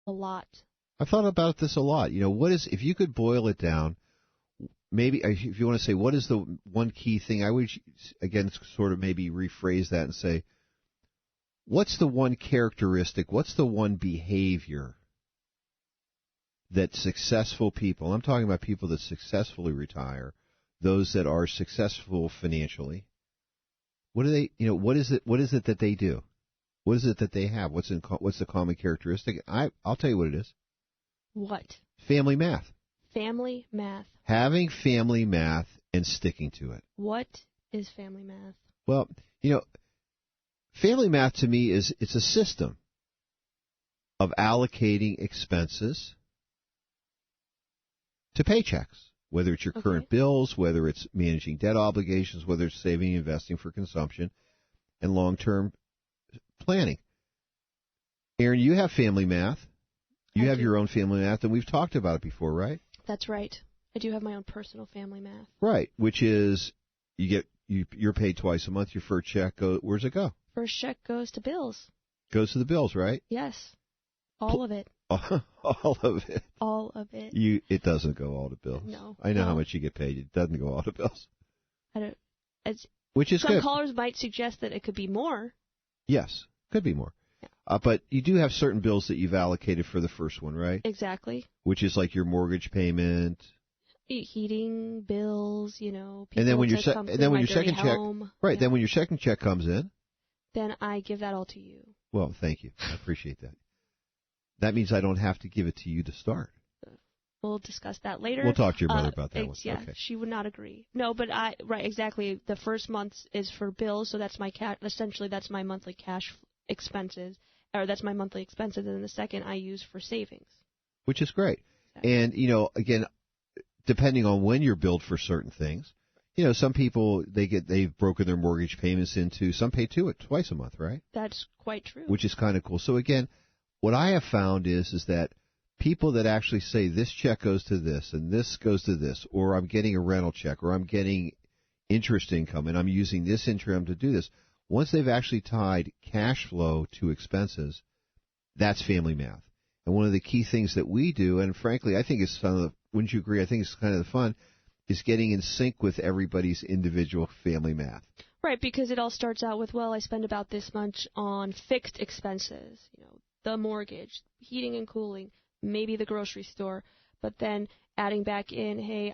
A lot. I've thought about this a lot. What is, if you could boil it down, maybe if you want to say what is the one key thing, I would, again, sort of maybe rephrase that and say, what's the one characteristic, what's the one behavior that successful people, I'm talking about people that successfully retire, those that are successful financially, what do they, what is it that they do? What is it that they have? What's the common characteristic? I'll tell you what it is. What? Family math. Family math. Having family math and sticking to it. What is family math? Well, family math to me it's a system of allocating expenses to paychecks, whether it's your current bills, whether it's managing debt obligations, whether it's saving and investing for consumption and long-term planning. Aaron, you have family math. You have your own family math, and we've talked about it before, right? That's right. I do have my own personal family math. Right, which is you're paid twice a month. Your first check where's it go? First check goes to bills. Goes to the bills, right? Yes. All of it. All of it. All of it. It doesn't go all to bills. No. I know how much you get paid. It doesn't go all to bills. I don't. Which is some good. callers might suggest that it could be more. Yes, could be more. Yeah. But you do have certain bills that you've allocated for the first one, right? Exactly. Which is like your mortgage payment, heating bills, people and then when your your second check, right? Yeah. Then when your second check comes in, then I give that all to you. Well, thank you. I appreciate that. That means I don't have to give it to you to start. We'll discuss that later. We'll talk to your mother about that one. Yeah, okay. She would not agree. No, but right, exactly. The first month is for bills, so that's my essentially that's my monthly cash expenses, or that's my monthly expenses, and then the second I use for savings. Which is great. Exactly. And again, depending on when you're billed for certain things, some people they've broken their mortgage payments into, some pay twice a month, right? That's quite true. Which is kind of cool. So again, what I have found is that people that actually say this check goes to this and this goes to this, or I'm getting a rental check, or I'm getting interest income and I'm using this income to do this, once they've actually tied cash flow to expenses, that's family math. And one of the key things that we do, and frankly, I think it's wouldn't you agree? I think it's kind of the fun, is getting in sync with everybody's individual family math. Right, because it all starts out with, I spend about this much on fixed expenses, the mortgage, heating and cooling, maybe the grocery store, but then adding back in, hey,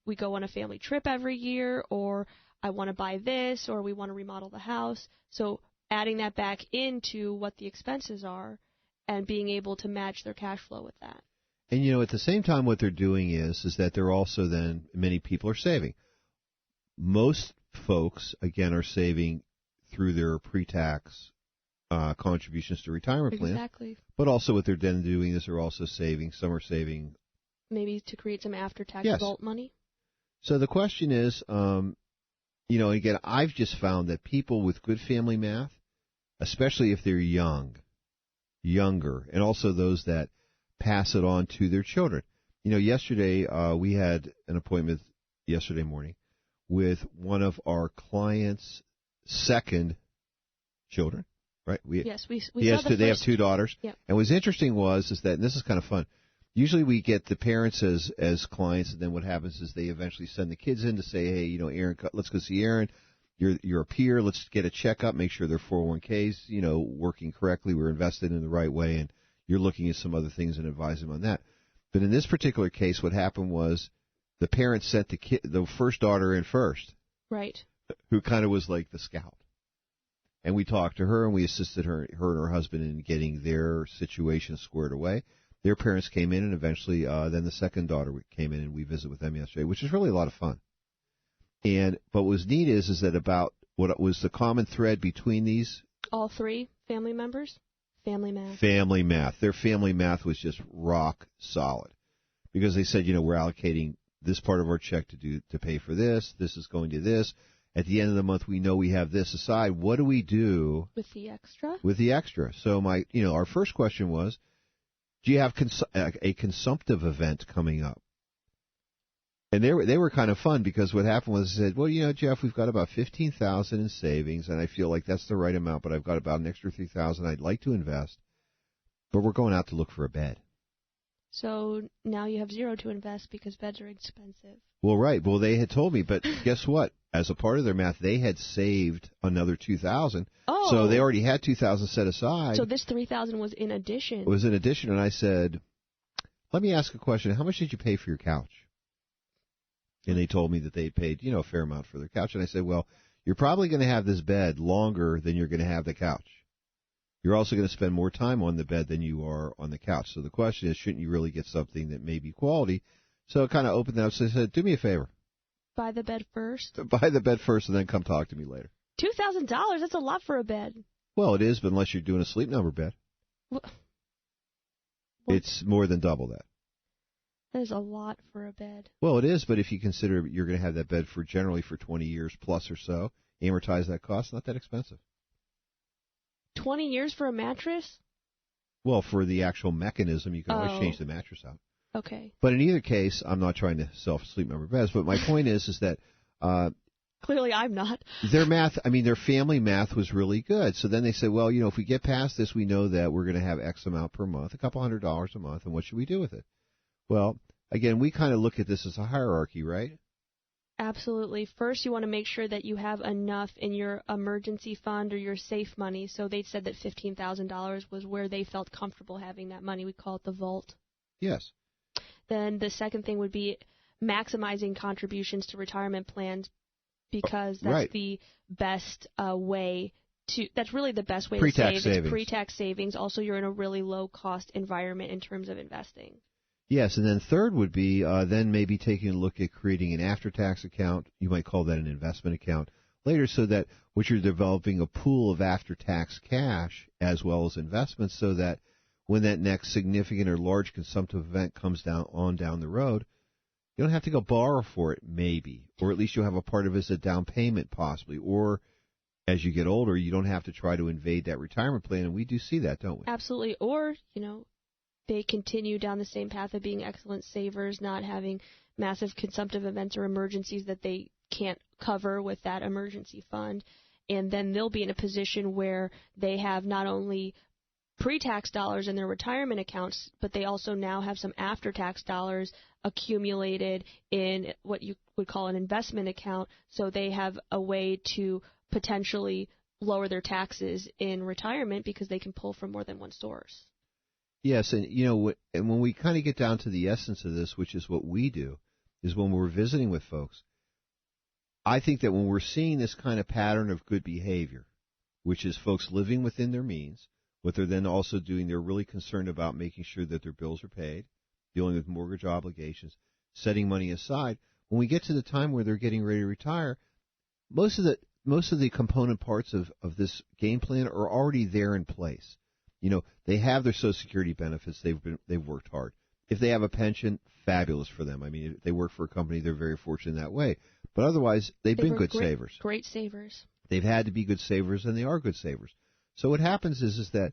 we go on a family trip every year, or I want to buy this, or we want to remodel the house. So adding that back into what the expenses are and being able to match their cash flow with that. And, at the same time, what they're doing is that they're also then, many people are saving. Most folks, again, are saving through their pre-tax contributions to retirement plans. Exactly. But also what they're then doing is they're also saving. Some are saving. Maybe to create some after-tax vault money. So the question is, again, I've just found that people with good family math, especially if they're younger, and also those that pass it on to their children. Yesterday we had an appointment yesterday morning with one of our clients' second children. Right? We they have two daughters. Yep. And what's interesting is that, and this is kind of fun, usually we get the parents as clients, and then what happens is they eventually send the kids in to say, hey, Aaron, let's go see Aaron. You're a peer. Let's get a checkup, make sure their 401ks, working correctly, we're invested in the right way, and you're looking at some other things and advise them on that. But in this particular case, what happened was the parents sent the first daughter in first. Right. Who kind of was like the scout. And we talked to her, and we assisted her and her husband in getting their situation squared away. Their parents came in, and eventually then the second daughter came in, and we visited with them yesterday, which is really a lot of fun. But what was neat is that about what was the common thread between these? All three family members? Family math. Family math. Their family math was just rock solid. Because they said, we're allocating this part of our check to pay for this. This is going to this. At the end of the month, we know we have this aside. What do we do with the extra? So our first question was, do you have a consumptive event coming up? And they were kind of fun, because what happened was they said, well, Jeff, we've got about $15,000 in savings, and I feel like that's the right amount, but I've got about an extra $3,000 I'd like to invest. But we're going out to look for a bed. So now you have zero to invest because beds are expensive. Well, right. Well, they had told me, but guess what? As a part of their math, they had saved another $2,000. Oh. So they already had $2,000 set aside. So this $3,000 was in addition. It was in addition, and I said, let me ask a question. How much did you pay for your couch? And they told me that they paid, a fair amount for their couch. And I said, well, you're probably going to have this bed longer than you're going to have the couch. You're also going to spend more time on the bed than you are on the couch. So the question is, shouldn't you really get something that may be quality? So it kind of opened that up. So I said, do me a favor. Buy the bed first? Buy the bed first and then come talk to me later. $2,000? That's a lot for a bed. Well, it is, but unless you're doing a Sleep Number bed. What? It's more than double that. That is a lot for a bed. Well, it is, but if you consider you're going to have that bed generally for 20 years plus or so, amortize that cost, not that expensive. 20 years for a mattress? Well, for the actual mechanism, you can always change the mattress out. Okay. But in either case, I'm not trying to sell Sleep Number beds, but my point is that clearly I'm not. Their math, their family math was really good. So then they said, well, if we get past this, we know that we're going to have X amount per month, a couple $100 a month, and what should we do with it? Well, again, we kind of look at this as a hierarchy, right? Absolutely. First, you want to make sure that you have enough in your emergency fund or your safe money. So they said that $15,000 was where they felt comfortable having that money. We call it the vault. Yes. Then the second thing would be maximizing contributions to retirement plans because that's the best way to. That's really the best way to save. It's pre-tax savings. Also, you're in a really low-cost environment in terms of investing. Yes, and then third would be then maybe taking a look at creating an after-tax account. You might call that an investment account later, so that what you're developing a pool of after-tax cash as well as investments, so that when that next significant or large consumptive event comes down the road, you don't have to go borrow for it, maybe, or at least you'll have a part of it as a down payment possibly, or as you get older, you don't have to try to invade that retirement plan, and we do see that, don't we? Absolutely, or, they continue down the same path of being excellent savers, not having massive consumptive events or emergencies that they can't cover with that emergency fund. And then they'll be in a position where they have not only pre-tax dollars in their retirement accounts, but they also now have some after-tax dollars accumulated in what you would call an investment account. So they have a way to potentially lower their taxes in retirement because they can pull from more than one source. Yes, and and when we kind of get down to the essence of this, which is what we do, is when we're visiting with folks, I think that when we're seeing this kind of pattern of good behavior, which is folks living within their means, what they're then also doing, they're really concerned about making sure that their bills are paid, dealing with mortgage obligations, setting money aside. When we get to the time where they're getting ready to retire, most of the component parts of this game plan are already there in place. They have their Social Security benefits. They've worked hard. If they have a pension, fabulous for them. If they work for a company, they're very fortunate in that way. But otherwise, they've been good savers. Great savers. They've had to be good savers, and they are good savers. So what happens is that,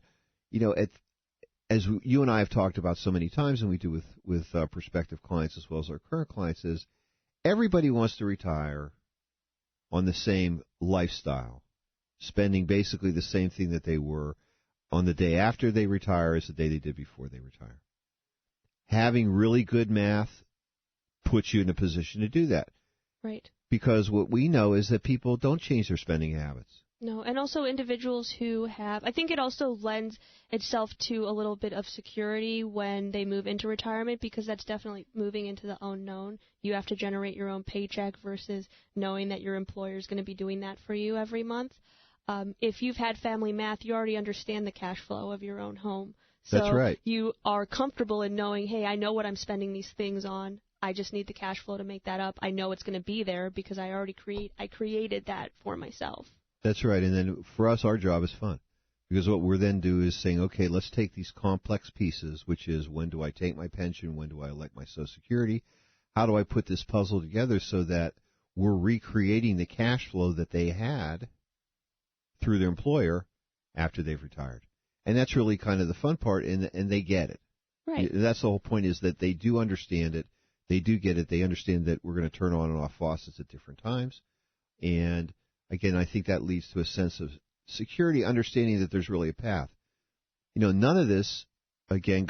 as you and I have talked about so many times, and we do with prospective clients as well as our current clients, is everybody wants to retire on the same lifestyle, spending basically the same thing that they were on the day after they retire as the day they did before they retire. Having really good math puts you in a position to do that. Right. Because what we know is that people don't change their spending habits. No, and also individuals who I think it also lends itself to a little bit of security when they move into retirement, because that's definitely moving into the unknown. You have to generate your own paycheck versus knowing that your employer is going to be doing that for you every month. If you've had family math, you already understand the cash flow of your own home. So that's right. You are comfortable in knowing, hey, I know what I'm spending these things on. I just need the cash flow to make that up. I know it's going to be there because I created that for myself. That's right. And then for us, our job is fun. Because what we're then do is saying, okay, let's take these complex pieces, which is when do I take my pension? When do I elect my Social Security? How do I put this puzzle together so that we're recreating the cash flow that they had through their employer after they've retired? And that's really kind of the fun part, and they get it. Right. That's the whole point, is that they do understand it. They do get it. They understand that we're going to turn on and off faucets at different times. And, again, I think that leads to a sense of security, understanding that there's really a path. None of this again,